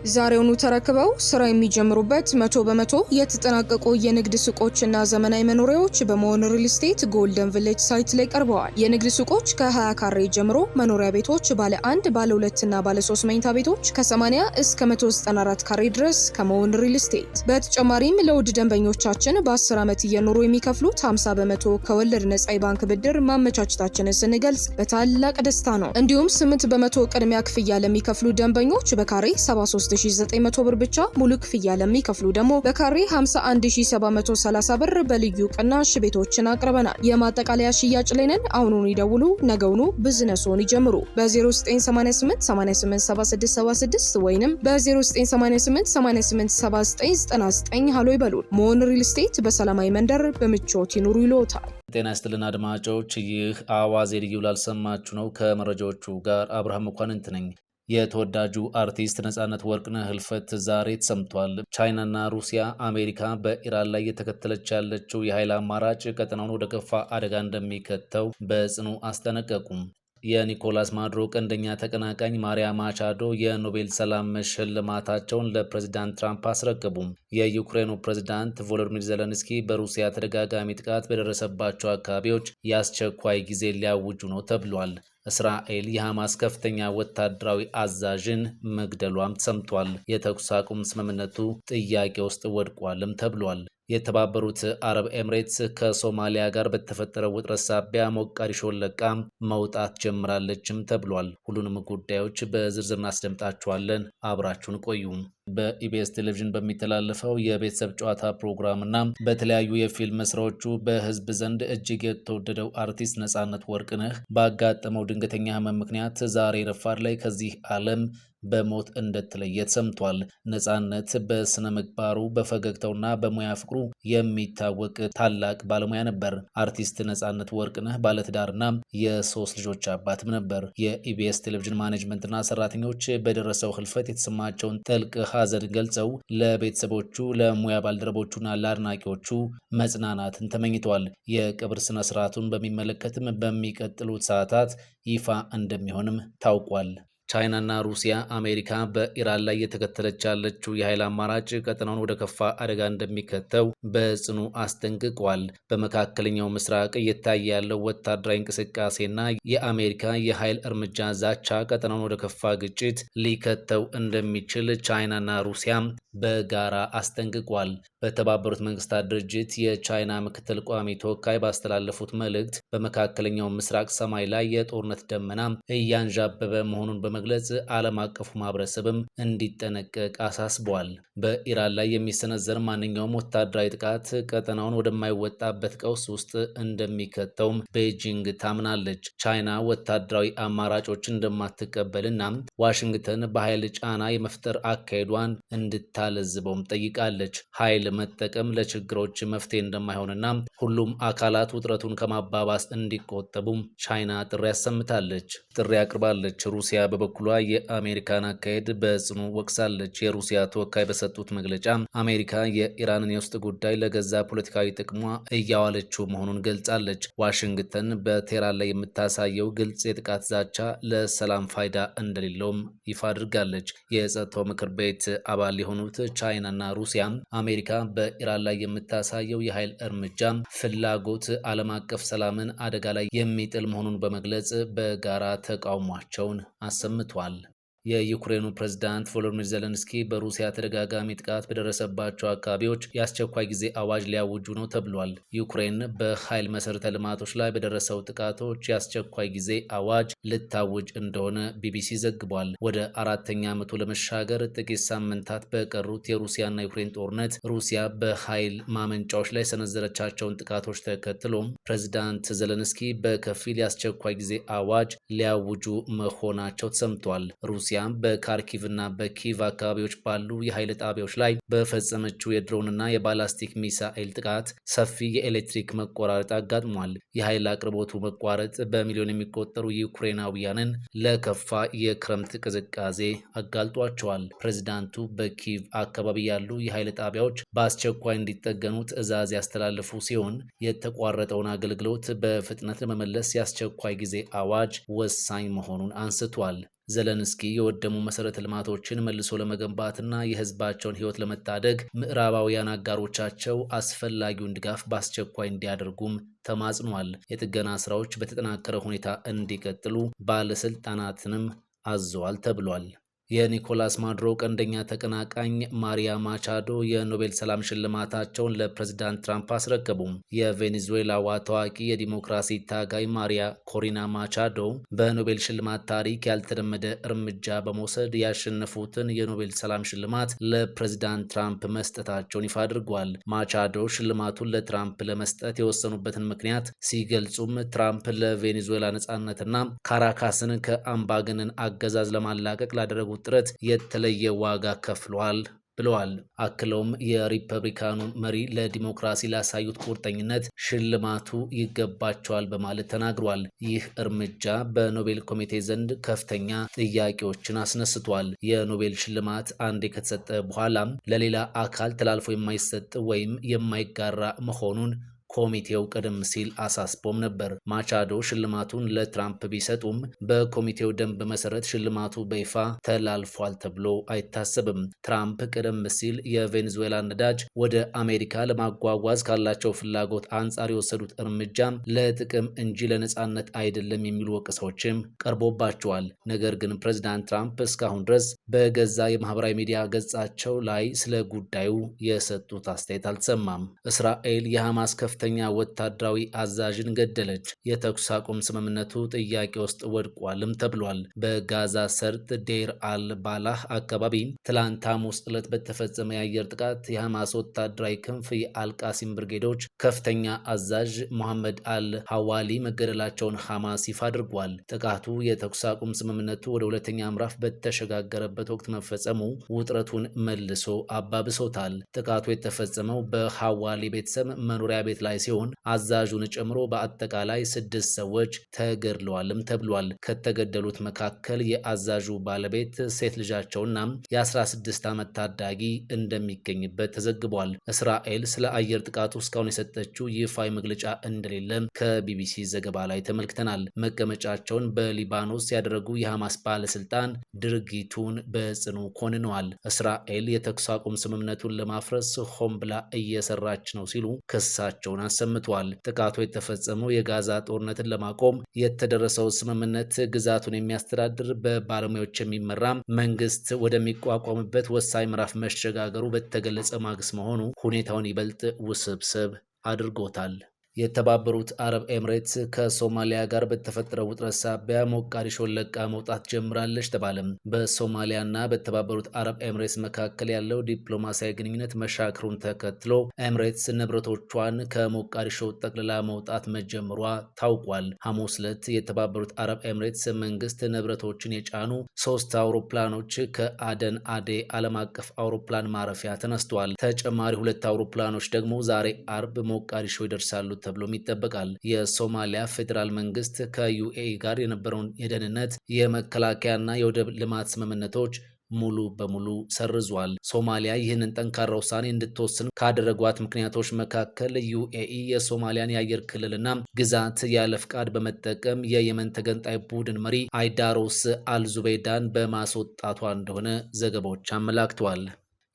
ዛሬውኑ ተረክበው ስራ የሚጀምሩበት 100% የተጠናቀቁ የንግድ ሱቆችና ዘመናዊ መኖሪያዎች በመሆን ሪል ስቴት ጎልደን ቪሌጅ ሳይት ላይ ቀርበዋል። የንግድ ሱቆች ከ20 ካሬ ጀምሮ፣ መኖሪያ ቤቶች ባለ 1፣ ባለ 2 እና ባለ 3 መኝታ ቤቶች ከ80 እስከ 194 ካሬ ድረስ ከመሆን ሪል ስቴት። በተጨማሪም ለውድ ደንበኞቻችን በ10 ዓመት እየኖሩ የሚከፍሉት 50% ከወለድ ነጻ የባንክ ብድር ማመቻቸታችንን ስንገልጽ በታላቅ ደስታ ነው። እንዲሁም 8% ቅድሚያ ክፍያ ለሚከፍሉ ደንበኞች በካሬ 73900 ብር ብቻ፣ ሙሉ ክፍያ ለሚከፍሉ ደግሞ በካሬ 51730 ብር በልዩ ቅናሽ ቤቶችን አቅርበናል። የማጠቃለያ ሽያጭ ላይ ነን። አሁኑን ይደውሉ፣ ነገውኑ ቢዝነስዎን ይጀምሩ። በ0988 887676 ወይንም በ0988 887999 ሃሎ ይበሉን። መሆን ሪል ስቴት በሰላማዊ መንደር በምቾት ይኑሩ ይሎታል። ጤና ይስጥልን አድማጮች፣ ይህ አዋዜ ልዩ ላልሰማችሁ ነው። ከመረጃዎቹ ጋር አብርሃም መኳንንት ነኝ። የተወዳጁ አርቲስት ነጻነት ወርቅነህ ህልፈት ዛሬ ተሰምቷል። ቻይናና ሩሲያ አሜሪካ በኢራን ላይ የተከተለች ያለችው የኃይል አማራጭ ቀጠናውን ወደ ከፋ አደጋ እንደሚከተው በጽኑ አስጠነቀቁም። የኒኮላስ ማዱሮ ቀንደኛ ተቀናቃኝ ማሪያ ማቻዶ የኖቤል ሰላም ሽልማታቸውን ለፕሬዝዳንት ትራምፕ አስረከቡም። የዩክሬኑ ፕሬዝዳንት ቮሎዲሚር ዜሌንስኪ በሩሲያ ተደጋጋሚ ጥቃት በደረሰባቸው አካባቢዎች የአስቸኳይ ጊዜ ሊያውጁ ነው ተብሏል። እስራኤል የሐማስ ከፍተኛ ወታደራዊ አዛዥን መግደሏም ተሰምቷል። የተኩስ አቁም ስምምነቱ ጥያቄ ውስጥ ወድቋልም ተብሏል። የተባበሩት አረብ ኤምሬትስ ከሶማሊያ ጋር በተፈጠረው ውጥረት ሳቢያ ሞቃዲሾን ለቃ መውጣት ጀምራለችም ተብሏል። ሁሉንም ጉዳዮች በዝርዝር እናስደምጣችኋለን። አብራችሁን ቆዩ። በኢቢኤስ ቴሌቪዥን በሚተላለፈው የቤተሰብ ጨዋታ ፕሮግራምና በተለያዩ የፊልም ስራዎቹ በህዝብ ዘንድ እጅግ የተወደደው አርቲስት ነጻነት ወርቅነህ ባጋጠመው ድንገተኛ ህመም ምክንያት ዛሬ ረፋድ ላይ ከዚህ ዓለም በሞት እንደተለየ ተሰምቷል። ነጻነት በስነ ምግባሩ በፈገግታውና በሙያ ፍቅሩ የሚታወቅ ታላቅ ባለሙያ ነበር። አርቲስት ነጻነት ወርቅነህ ባለትዳርና የ3 ልጆች አባትም ነበር። የኢቢኤስ ቴሌቪዥን ማኔጅመንትና ሰራተኞች በደረሰው ህልፈት የተሰማቸውን ጥልቅ ሐዘን ገልጸው ለቤተሰቦቹ፣ ለሙያ ባልደረቦቹና ለአድናቂዎቹ መጽናናትን ተመኝተዋል። የቀብር ስነ ስርዓቱን በሚመለከትም በሚቀጥሉት ሰዓታት ይፋ እንደሚሆንም ታውቋል። ቻይናና ሩሲያ አሜሪካ በኢራን ላይ የተከተለች ያለችው የኃይል አማራጭ ቀጠናውን ወደ ከፋ አደጋ እንደሚከተው በጽኑ አስጠንቅቋል። በመካከለኛው ምስራቅ እየታየ ያለው ወታደራዊ እንቅስቃሴና የአሜሪካ የኃይል እርምጃ ዛቻ ቀጠናውን ወደ ከፋ ግጭት ሊከተው እንደሚችል ቻይናና ሩሲያ በጋራ አስጠንቅቋል። በተባበሩት መንግስታት ድርጅት የቻይና ምክትል ቋሚ ተወካይ ባስተላለፉት መልእክት በመካከለኛው ምስራቅ ሰማይ ላይ የጦርነት ደመና እያንዣበበ መሆኑን በመግለጽ ዓለም አቀፉ ማህበረሰብም እንዲጠነቀቅ አሳስቧል። በኢራን ላይ የሚሰነዘር ማንኛውም ወታደራዊ ጥቃት ቀጠናውን ወደማይወጣበት ቀውስ ውስጥ እንደሚከተውም ቤጂንግ ታምናለች። ቻይና ወታደራዊ አማራጮችን እንደማትቀበልና ዋሽንግተን በኃይል ጫና የመፍጠር አካሄዷን እንድታለዝበውም ጠይቃለች። ኃይል መጠቀም ለችግሮች መፍትሄ እንደማይሆንና ሁሉም አካላት ውጥረቱን ከማባባስ እንዲቆጠቡም ቻይና ጥሪ አሰምታለች፣ ጥሪ አቅርባለች። ሩሲያ በበኩሏ የአሜሪካን አካሄድ በጽኑ ወቅሳለች። የሩሲያ ተወካይ በሰጡት መግለጫ አሜሪካ የኢራንን የውስጥ ጉዳይ ለገዛ ፖለቲካዊ ጥቅሟ እያዋለችው መሆኑን ገልጻለች። ዋሽንግተን በቴህራን ላይ የምታሳየው ግልጽ የጥቃት ዛቻ ለሰላም ፋይዳ እንደሌለውም ይፋ አድርጋለች። የጸጥታው ምክር ቤት አባል የሆኑት ቻይናና ሩሲያ አሜሪካ በኢራን ላይ የምታሳየው የኃይል እርምጃ ፍላጎት ዓለም አቀፍ ሰላምን አደጋ ላይ የሚጥል መሆኑን በመግለጽ በጋራ ተቃውሟቸውን አሰምቷል። የዩክሬኑ ፕሬዝዳንት ቮሎዲሚር ዜሌንስኪ በሩሲያ ተደጋጋሚ ጥቃት በደረሰባቸው አካባቢዎች የአስቸኳይ ጊዜ አዋጅ ሊያውጁ ነው ተብሏል። ዩክሬን በኃይል መሰረተ ልማቶች ላይ በደረሰው ጥቃቶች የአስቸኳይ ጊዜ አዋጅ ልታውጅ እንደሆነ ቢቢሲ ዘግቧል። ወደ 4ኛ ዓመቱ ለመሻገር ጥቂት ሳምንታት በቀሩት የሩሲያና ዩክሬን ጦርነት ሩሲያ በኃይል ማመንጫዎች ላይ ሰነዘረቻቸውን ጥቃቶች ተከትሎ ፕሬዝዳንት ዜሌንስኪ በከፊል የአስቸኳይ ጊዜ አዋጅ ሊያውጁ መሆናቸው ተሰምቷል። ሩሲያ በካርኪቭና በኪቭ አካባቢዎች ባሉ የኃይል ጣቢያዎች ላይ በፈጸመችው የድሮንና የባላስቲክ ሚሳኤል ጥቃት ሰፊ የኤሌክትሪክ መቆራረጥ አጋጥሟል። የኃይል አቅርቦቱ መቋረጥ በሚሊዮን የሚቆጠሩ ዩክሬናውያንን ለከፋ የክረምት ቅዝቃዜ አጋልጧቸዋል። ፕሬዝዳንቱ በኪቭ አካባቢ ያሉ የኃይል ጣቢያዎች በአስቸኳይ እንዲጠገኑ ትዕዛዝ ያስተላለፉ ሲሆን የተቋረጠውን አገልግሎት በፍጥነት ለመመለስ የአስቸኳይ ጊዜ አዋጅ ወሳኝ መሆኑን አንስቷል። ዘለንስኪ የወደሙ መሰረተ ልማቶችን መልሶ ለመገንባትና የህዝባቸውን ህይወት ለመታደግ ምዕራባውያን አጋሮቻቸው አስፈላጊውን ድጋፍ በአስቸኳይ እንዲያደርጉም ተማጽኗል። የጥገና ስራዎች በተጠናከረ ሁኔታ እንዲቀጥሉ ባለስልጣናትንም አዘዋል ተብሏል። የኒኮላስ ማዱሮ ቀንደኛ ተቀናቃኝ ማሪያ ማቻዶ የኖቤል ሰላም ሽልማታቸውን ለፕሬዝዳንት ትራምፕ አስረከቡም። የቬኔዙዌላዋ ታዋቂ የዲሞክራሲ ታጋይ ማሪያ ኮሪና ማቻዶ በኖቤል ሽልማት ታሪክ ያልተለመደ እርምጃ በመውሰድ ያሸነፉትን የኖቤል ሰላም ሽልማት ለፕሬዝዳንት ትራምፕ መስጠታቸውን ይፋ አድርጓል። ማቻዶ ሽልማቱን ለትራምፕ ለመስጠት የወሰኑበትን ምክንያት ሲገልጹም ትራምፕ ለቬኔዙዌላ ነጻነትና ካራካስን ከአምባገነን አገዛዝ ለማላቀቅ ላደረጉት ጥረት የተለየ ዋጋ ከፍሏል ብለዋል። አክለውም የሪፐብሊካኑ መሪ ለዲሞክራሲ ላሳዩት ቁርጠኝነት ሽልማቱ ይገባቸዋል በማለት ተናግሯል። ይህ እርምጃ በኖቤል ኮሚቴ ዘንድ ከፍተኛ ጥያቄዎችን አስነስቷል። የኖቤል ሽልማት አንዴ ከተሰጠ በኋላም ለሌላ አካል ተላልፎ የማይሰጥ ወይም የማይጋራ መሆኑን ኮሚቴው ቀደም ሲል አሳስቦም ነበር። ማቻዶ ሽልማቱን ለትራምፕ ቢሰጡም በኮሚቴው ደንብ መሰረት ሽልማቱ በይፋ ተላልፏል ተብሎ አይታሰብም። ትራምፕ ቀደም ሲል የቬኔዙዌላ ነዳጅ ወደ አሜሪካ ለማጓጓዝ ካላቸው ፍላጎት አንጻር የወሰዱት እርምጃ ለጥቅም እንጂ ለነጻነት አይደለም የሚሉ ወቀሳዎችም ቀርቦባቸዋል። ነገር ግን ፕሬዚዳንት ትራምፕ እስካሁን ድረስ በገዛ የማህበራዊ ሚዲያ ገጻቸው ላይ ስለ ጉዳዩ የሰጡት አስተያየት አልተሰማም። እስራኤል የሐማስ ከፍተኛ ወታደራዊ አዛዥን ገደለች። የተኩስ አቁም ስምምነቱ ጥያቄ ውስጥ ወድቋልም ተብሏል። በጋዛ ሰርጥ ዴር አል ባላህ አካባቢ ትላንት ሐሙስ ዕለት በተፈጸመ የአየር ጥቃት የሐማስ ወታደራዊ ክንፍ የአልቃሲም ብርጌዶች ከፍተኛ አዛዥ መሐመድ አል ሐዋሊ መገደላቸውን ሐማስ ይፋ አድርጓል። ጥቃቱ የተኩስ አቁም ስምምነቱ ወደ ሁለተኛ ምዕራፍ በተሸጋገረበት ወቅት መፈጸሙ ውጥረቱን መልሶ አባብሶታል። ጥቃቱ የተፈጸመው በሐዋሊ ቤተሰብ መኖሪያ ቤት ላይ ሲሆን አዛዡን ጨምሮ በአጠቃላይ 6 ሰዎች ተገድለዋልም ተብሏል። ከተገደሉት መካከል የአዛዡ ባለቤት፣ ሴት ልጃቸውና የ16 ዓመት ታዳጊ እንደሚገኝበት ተዘግቧል። እስራኤል ስለ አየር ጥቃቱ እስካሁን የሰጠችው ይፋዊ መግለጫ እንደሌለ ከቢቢሲ ዘገባ ላይ ተመልክተናል። መቀመጫቸውን በሊባኖስ ያደረጉ የሐማስ ባለስልጣን ድርጊቱን በጽኑ ኮንነዋል። እስራኤል የተኩስ አቁም ስምምነቱን ለማፍረስ ሆን ብላ እየሰራች ነው ሲሉ ክሳቸውን አሰምተዋል። ጥቃቱ የተፈጸመው የጋዛ ጦርነትን ለማቆም የተደረሰው ስምምነት ግዛቱን የሚያስተዳድር በባለሙያዎች የሚመራ መንግስት ወደሚቋቋምበት ወሳኝ ምዕራፍ መሸጋገሩ በተገለጸ ማግስት መሆኑ ሁኔታውን ይበልጥ ውስብስብ አድርጎታል። የተባበሩት አረብ ኤምሬትስ ከሶማሊያ ጋር በተፈጠረው ውጥረት ሳቢያ ሞቃዲሾን ለቃ መውጣት ጀምራለች ተባለም። በሶማሊያና በተባበሩት አረብ ኤምሬትስ መካከል ያለው ዲፕሎማሲያዊ ግንኙነት መሻክሩን ተከትሎ ኤምሬትስ ንብረቶቿን ከሞቃዲሾ ጠቅልላ መውጣት መጀመሯ ታውቋል። ሐሙስ ዕለት የተባበሩት አረብ ኤምሬትስ መንግስት ንብረቶችን የጫኑ 3 አውሮፕላኖች ከአደን አዴ ዓለም አቀፍ አውሮፕላን ማረፊያ ተነስተዋል። ተጨማሪ 2 አውሮፕላኖች ደግሞ ዛሬ አርብ ሞቃዲሾ ይደርሳሉ ተብሎም ይጠበቃል። የሶማሊያ ፌዴራል መንግስት ከዩኤኢ ጋር የነበረውን የደህንነት የመከላከያና የወደብ ልማት ስምምነቶች ሙሉ በሙሉ ሰርዟል። ሶማሊያ ይህንን ጠንካራ ውሳኔ እንድትወስን ካደረጓት ምክንያቶች መካከል ዩኤኢ የሶማሊያን የአየር ክልልና ግዛት ያለ ፍቃድ በመጠቀም የየመን ተገንጣይ ቡድን መሪ አይዳሮስ አልዙቤይዳን በማስወጣቷ እንደሆነ ዘገባዎች አመላክተዋል።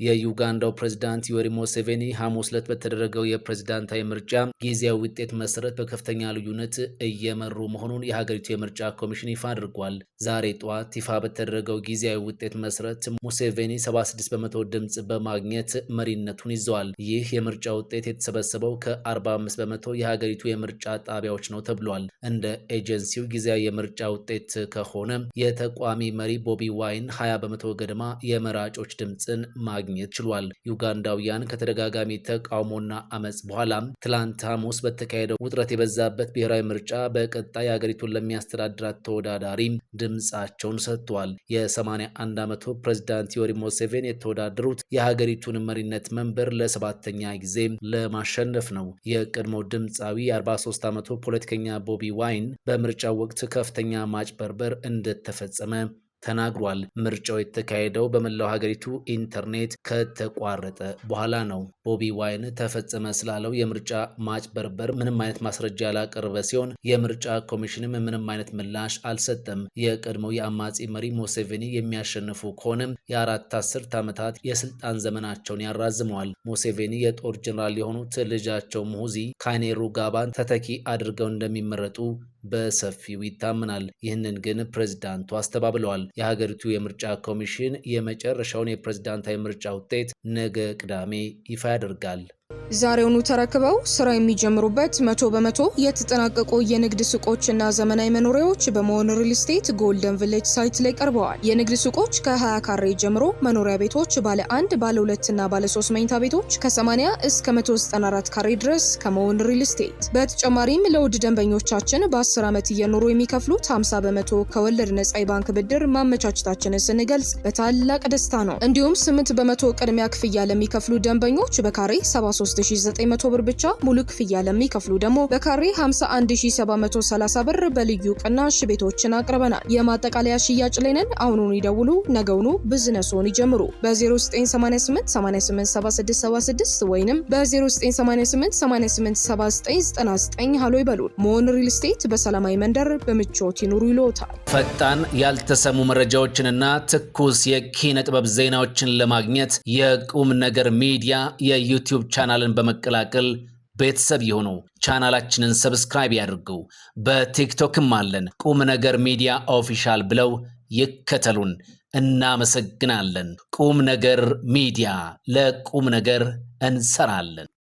የዩጋንዳው ፕሬዝዳንት ዮዌሪ ሙሴቬኒ ሐሙስ ዕለት በተደረገው የፕሬዝዳንታዊ ምርጫ ጊዜያዊ ውጤት መሰረት በከፍተኛ ልዩነት እየመሩ መሆኑን የሀገሪቱ የምርጫ ኮሚሽን ይፋ አድርጓል። ዛሬ ጠዋት ይፋ በተደረገው ጊዜያዊ ውጤት መሰረት ሙሴቬኒ 76 በመቶ ድምፅ በማግኘት መሪነቱን ይዘዋል። ይህ የምርጫ ውጤት የተሰበሰበው ከ45 በመቶ የሀገሪቱ የምርጫ ጣቢያዎች ነው ተብሏል። እንደ ኤጀንሲው ጊዜያዊ የምርጫ ውጤት ከሆነ የተቋሚ መሪ ቦቢ ዋይን 20 በመቶ ገደማ የመራጮች ድምፅን ማግኘት ችሏል። ዩጋንዳውያን ከተደጋጋሚ ተቃውሞና አመጽ በኋላ ትላንት ሐሙስ በተካሄደው ውጥረት የበዛበት ብሔራዊ ምርጫ በቀጣይ ሀገሪቱን ለሚያስተዳድራት ተወዳዳሪ ድምጻቸውን ሰጥተዋል። የ81 ዓመቱ ፕሬዝዳንት ዮዌሪ ሙሴቬኒ የተወዳደሩት የሀገሪቱን መሪነት መንበር ለ7ኛ ጊዜ ለማሸነፍ ነው። የቀድሞው ድምፃዊ የ43 ዓመቱ ፖለቲከኛ ቦቢ ዋይን በምርጫው ወቅት ከፍተኛ ማጭበርበር እንደተፈጸመ ተናግሯል። ምርጫው የተካሄደው በመላው ሀገሪቱ ኢንተርኔት ከተቋረጠ በኋላ ነው። ቦቢ ዋይን ተፈጸመ ስላለው የምርጫ ማጭበርበር ምንም አይነት ማስረጃ ያላቀረበ ሲሆን የምርጫ ኮሚሽንም ምንም አይነት ምላሽ አልሰጠም። የቀድሞው የአማጺ መሪ ሙሴቬኒ የሚያሸንፉ ከሆነም የአራት አስርት ዓመታት የስልጣን ዘመናቸውን ያራዝመዋል። ሙሴቬኒ የጦር ጀነራል የሆኑት ልጃቸው ሙሁዚ ካይኔሩጋባን ተተኪ አድርገው እንደሚመረጡ በሰፊው ይታመናል። ይህንን ግን ፕሬዝዳንቱ አስተባብለዋል። የሀገሪቱ የምርጫ ኮሚሽን የመጨረሻውን የፕሬዝዳንታዊ ምርጫ ውጤት ነገ ቅዳሜ ይፋ ያደርጋል። ዛሬውኑ ተረክበው ስራ የሚጀምሩበት 100% የተጠናቀቁ የንግድ ሱቆችና ዘመናዊ መኖሪያዎች በመሆን ሪል ስቴት ጎልደን ቪሌጅ ሳይት ላይ ቀርበዋል። የንግድ ሱቆች ከ20 ካሬ ጀምሮ፣ መኖሪያ ቤቶች ባለ 1፣ ባለ 2 እና ባለ 3 መኝታ ቤቶች ከ80 እስከ 194 ካሬ ድረስ ከመሆን ሪል ስቴት። በተጨማሪም ለውድ ደንበኞቻችን በ10 ዓመት እየኖሩ የሚከፍሉት 50% ከወለድ ነጻ የባንክ ብድር ማመቻቸታችንን ስንገልጽ በታላቅ ደስታ ነው። እንዲሁም 8% ቅድሚያ ክፍያ ለሚከፍሉ ደንበኞች በካሬ 73900 ብር ብቻ፣ ሙሉ ክፍያ ለሚከፍሉ ደግሞ በካሬ 51730 ብር በልዩ ቅናሽ ቤቶችን አቅርበናል። የማጠቃለያ ሽያጭ ላይ ነን። አሁኑን ይደውሉ፣ ነገውኑ ቢዝነስዎን ይጀምሩ። በ0988 887676 ወይንም በ0988 887999 ሃሎ ይበሉን። መሆን ሪል ስቴት በሰላማዊ መንደር በምቾት ይኑሩ ይሎታል። ፈጣን ያልተሰሙ መረጃዎችንና ትኩስ የኪነ ጥበብ ዜናዎችን ለማግኘት የቁም ነገር ሚዲያ የዩቲዩብ ቻናልን በመቀላቀል ቤተሰብ የሆኑ ቻናላችንን ሰብስክራይብ ያድርጉ። በቲክቶክም አለን። ቁም ነገር ሚዲያ ኦፊሻል ብለው ይከተሉን። እናመሰግናለን። ቁም ነገር ሚዲያ፣ ለቁም ነገር እንሰራለን።